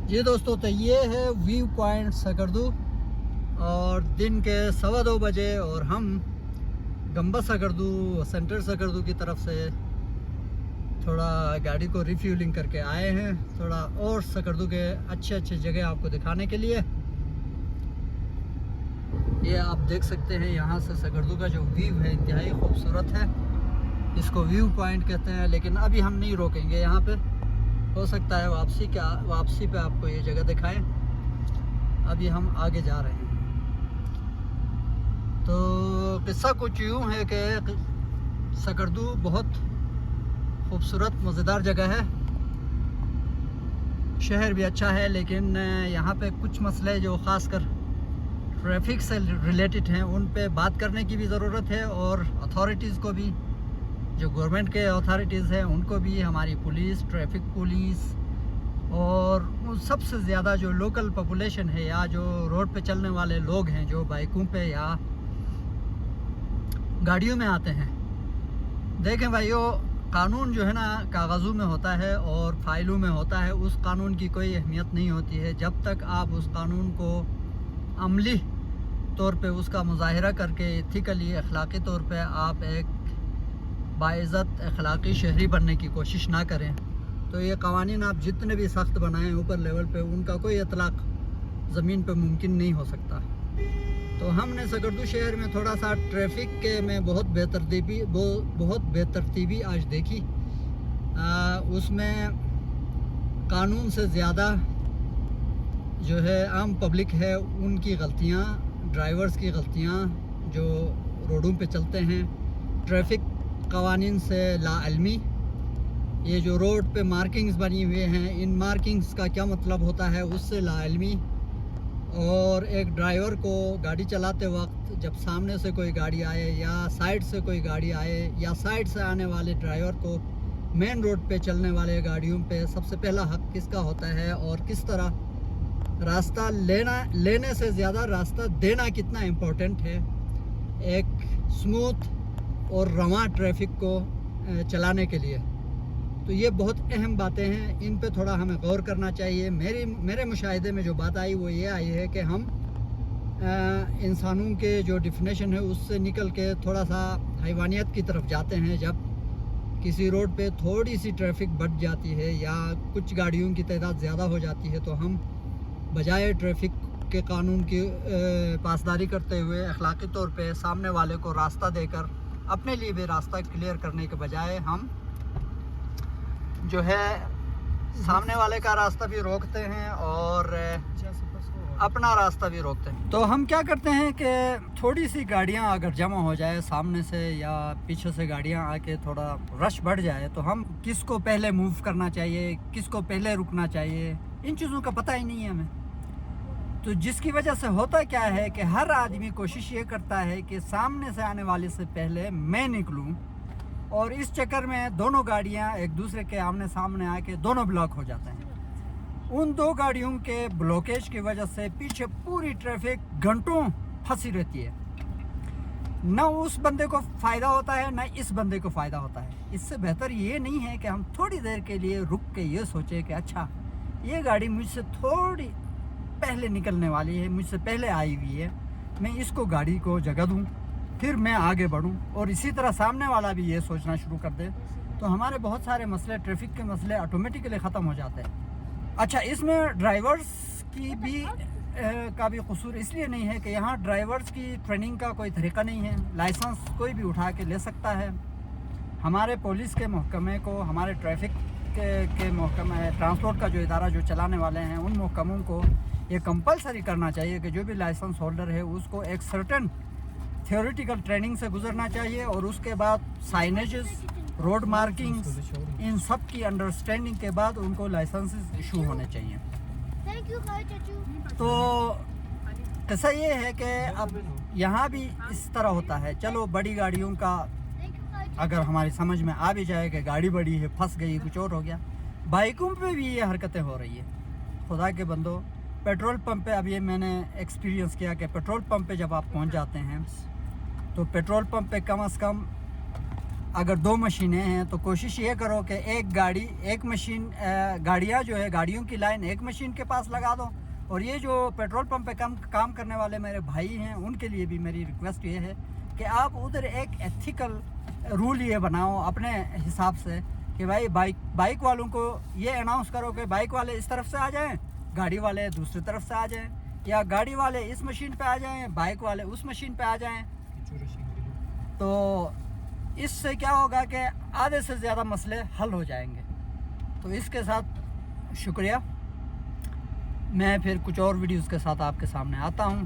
جی دوستو، تو یہ ہے ویو پوائنٹ سکردو اور دن کے 2:15 بجے، اور ہم گمبا سکردو سینٹر سکردو کی طرف سے تھوڑا گاڑی کو ریفیولنگ کر کے آئے ہیں، تھوڑا اور سکردو کے اچھے جگہ آپ کو دکھانے کے لیے۔ یہ آپ دیکھ سکتے ہیں یہاں سے سکردو کا جو ویو ہے انتہائی خوبصورت ہے، اس کو ویو پوائنٹ کہتے ہیں۔ لیکن ابھی ہم نہیں روکیں گے یہاں پہ، ہو سکتا ہے واپسی پہ آپ کو یہ جگہ دکھائیں۔ ابھی ہم آگے جا رہے ہیں۔ تو قصہ کچھ یوں ہے کہ سکردو بہت خوبصورت مزیدار جگہ ہے، شہر بھی اچھا ہے، لیکن یہاں پہ کچھ مسئلے جو خاص کر ٹریفک سے ریلیٹڈ ہیں ان پہ بات کرنے کی بھی ضرورت ہے، اور اتھارٹیز کو بھی، جو گورنمنٹ کے اتھارٹیز ہیں ان کو بھی، ہماری پولیس، ٹریفک پولیس، اور سب سے زیادہ جو لوکل پاپولیشن ہے یا جو روڈ پہ چلنے والے لوگ ہیں جو بائکوں پہ یا گاڑیوں میں آتے ہیں۔ دیکھیں بھائیو، قانون جو ہے نا کاغذوں میں ہوتا ہے اور فائلوں میں ہوتا ہے، اس قانون کی کوئی اہمیت نہیں ہوتی ہے جب تک آپ اس قانون کو عملی طور پہ اس کا مظاہرہ کر کے ایتھیکلی، اخلاقی طور پہ آپ ایک باعزت اخلاقی شہری بننے کی کوشش نہ کریں، تو یہ قوانین آپ جتنے بھی سخت بنائیں اوپر لیول پہ، ان کا کوئی اطلاق زمین پہ ممکن نہیں ہو سکتا۔ تو ہم نے سکردو شہر میں تھوڑا سا ٹریفک کے میں بہت بے ترتیبی آج دیکھی۔ اس میں قانون سے زیادہ جو ہے عام پبلک ہے ان کی غلطیاں، ڈرائیورز کی غلطیاں جو روڈوں پہ چلتے ہیں، ٹریفک قوانین سے لا علمی، یہ جو روڈ پہ مارکنگز بنی ہوئے ہیں ان مارکنگز کا کیا مطلب ہوتا ہے اس سے لا علمی، اور ایک ڈرائیور کو گاڑی چلاتے وقت جب سامنے سے کوئی گاڑی آئے یا سائیڈ سے کوئی گاڑی آئے یا سائیڈ سے آنے والے ڈرائیور کو مین روڈ پہ چلنے والے گاڑیوں پہ سب سے پہلا حق کس کا ہوتا ہے، اور کس طرح راستہ لینے سے زیادہ راستہ دینا کتنا امپورٹنٹ ہے ایک سموتھ اور رواں ٹریفک کو چلانے کے لیے۔ تو یہ بہت اہم باتیں ہیں، ان پہ تھوڑا ہمیں غور کرنا چاہیے۔ میرے مشاہدے میں جو بات آئی وہ یہ آئی ہے کہ ہم انسانوں کے جو ڈیفینیشن ہے اس سے نکل کے تھوڑا سا حیوانیت کی طرف جاتے ہیں۔ جب کسی روڈ پہ تھوڑی سی ٹریفک بڑھ جاتی ہے یا کچھ گاڑیوں کی تعداد زیادہ ہو جاتی ہے تو ہم بجائے ٹریفک کے قانون کی پاسداری کرتے ہوئے اخلاقی طور پہ سامنے والے کو راستہ دے کر اپنے لیے بھی راستہ کلیئر کرنے کے بجائے ہم جو ہے سامنے والے کا راستہ بھی روکتے ہیں اور اپنا راستہ بھی روکتے ہیں۔ تو ہم کیا کرتے ہیں کہ تھوڑی سی گاڑیاں اگر جمع ہو جائے سامنے سے یا پیچھے سے گاڑیاں آ کے تھوڑا رش بڑھ جائے تو ہم کس کو پہلے موو کرنا چاہیے، کس کو پہلے رکنا چاہیے، ان چیزوں کا پتہ ہی نہیں ہے ہمیں۔ تو جس کی وجہ سے ہوتا کیا ہے کہ ہر آدمی کوشش یہ کرتا ہے کہ سامنے سے آنے والے سے پہلے میں نکلوں، اور اس چکر میں دونوں گاڑیاں ایک دوسرے کے آمنے سامنے آ کے دونوں بلاک ہو جاتے ہیں۔ ان دو گاڑیوں کے بلوکیج کی وجہ سے پیچھے پوری ٹریفک گھنٹوں پھنسی رہتی ہے، نہ اس بندے کو فائدہ ہوتا ہے نہ اس بندے کو فائدہ ہوتا ہے۔ اس سے بہتر یہ نہیں ہے کہ ہم تھوڑی دیر کے لیے رک کے یہ سوچیں کہ اچھا یہ گاڑی مجھ سے تھوڑی پہلے نکلنے والی ہے، مجھ سے پہلے آئی ہوئی ہے، میں اس کو گاڑی کو جگہ دوں پھر میں آگے بڑھوں، اور اسی طرح سامنے والا بھی یہ سوچنا شروع کر دے، تو ہمارے بہت سارے مسئلے، ٹریفک کے مسئلے آٹومیٹکلی ختم ہو جاتے ہیں۔ اچھا، اس میں ڈرائیورز کی بھی کا بھی قصور اس لیے نہیں ہے کہ یہاں ڈرائیورز کی ٹریننگ کا کوئی طریقہ نہیں ہے، لائسنس کوئی بھی اٹھا کے لے سکتا ہے۔ ہمارے پولیس کے محکمے کو، ہمارے ٹریفک کے محکمہ، ٹرانسپورٹ کا جو ادارہ جو چلانے والے ہیں ان محکموں کو یہ کمپلسری کرنا چاہیے کہ جو بھی لائسنس ہولڈر ہے اس کو ایک سرٹن تھیوریٹیکل ٹریننگ سے گزرنا چاہیے، اور اس کے بعد سائنیجز، روڈ مارکنگز، ان سب کی انڈرسٹینڈنگ کے بعد ان کو لائسنسز ایشو ہونے چاہیے۔ تو قصہ یہ ہے کہ اب یہاں بھی اس طرح ہوتا ہے۔ چلو بڑی گاڑیوں کا اگر ہماری سمجھ میں آ بھی جائے کہ گاڑی بڑی ہے، پھنس گئی، کچھ اور ہو گیا، بائکوں پہ بھی یہ حرکتیں ہو رہی ہیں۔ خدا کے بندو، پیٹرول پمپ پہ اب یہ میں نے ایکسپیرینس کیا کہ پیٹرول پمپ پہ جب آپ پہنچ جاتے ہیں تو پیٹرول پمپ پہ کم از کم اگر 2 مشینیں ہیں تو کوشش یہ کرو کہ ایک مشین گاڑیاں جو ہے گاڑیوں کی لائن ایک مشین کے پاس لگا دو. اور یہ جو پیٹرول پمپ پہ کام کرنے والے میرے بھائی ہیں ان کے لیے بھی میری ریکویسٹ یہ ہے کہ آپ ادھر ایک ایتھیکل رول یہ بناؤ اپنے حساب سے کہ بھائی بائک والوں کو یہ اناؤنس کرو کہ بائک والے اس طرف سے آ جائیں, گاڑی والے دوسری طرف سے آ جائیں, یا گاڑی والے اس مشین پہ آ جائیں, بائک والے اس مشین پہ آ جائیں. تو اس سے کیا ہوگا کہ آدھے سے زیادہ مسئلے حل ہو جائیں گے. تو اس کے ساتھ شکریہ. میں پھر کچھ اور ویڈیوز کے ساتھ آپ کے سامنے آتا ہوں.